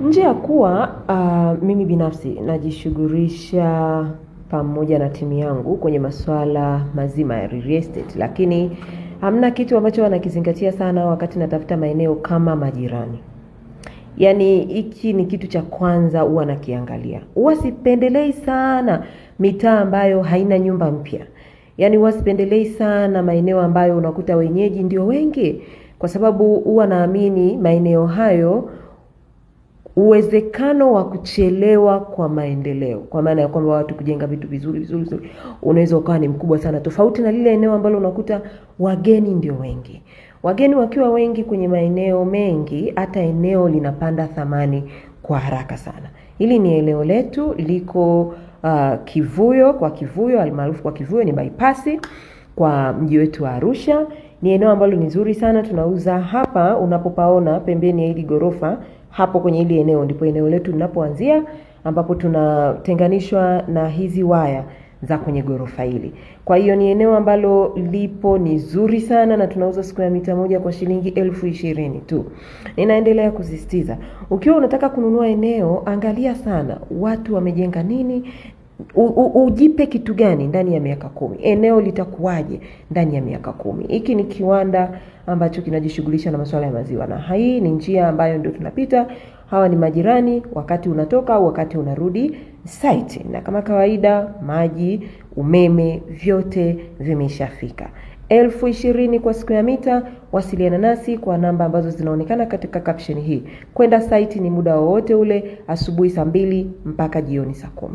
Nje ya kuwa mimi binafsi najishughulisha pamoja na timu yangu kwenye masuala mazima ya real estate, lakini hamna kitu ambacho wanakizingatia sana wakati natafuta maeneo kama majirani. Yaani hiki ni kitu cha kwanza huwa nakiangalia. Huwa sipendelei sana mitaa ambayo haina nyumba mpya. Yaani huwa sipendelei sana maeneo ambayo unakuta wenyeji ndio wengi, kwa sababu huwa naamini maeneo hayo uwezekano wa kuchelewa kwa maendeleo, kwa maana ya kwamba watu kujenga vitu vizuri unaweza ukawa ni mkubwa sana, tofauti na lile eneo ambalo unakuta wageni ndio wengi. Wageni wakiwa wengi kwenye maeneo mengi, hata eneo linapanda thamani kwa haraka sana. Hili ni eneo letu liko Kivuyo almaarufu kwa Kivuyo, ni bypass kwa mji wetu wa Arusha. Ni eneo ambalo ni nzuri sana. Tunauza hapa, unapopaona pembeni ya hili gorofa, hapo kwenye hili eneo ndipo eneo letu linapoanzia, ambapo tunatenganishwa na hizi waya za kwenye gorofa hili. Kwa hiyo ni eneo ambalo lipo ni zuri sana, na tunauza square mita moja kwa shilingi 20,000 tu. Ninaendelea kusisitiza, ukiwa unataka kununua eneo, angalia sana watu wamejenga nini, ujipe kitu gani ndani ya miaka 10. Eneo litakuwaje ndani ya miaka 10. Hiki ni kiwanda ambacho kinajishughulisha na masuala ya maziwa, na hii ni njia ambayo ndio tunapita. Hawa ni majirani wakati unatoka au wakati unarudi site, na kama kawaida maji, umeme, vyote vimeshafika. 20,000 kwa square mita. Wasiliana nasi kwa namba ambazo zinaonekana katika caption hii. Kwenda site ni muda wowote ule, asubuhi saa 2 mpaka jioni saa 10.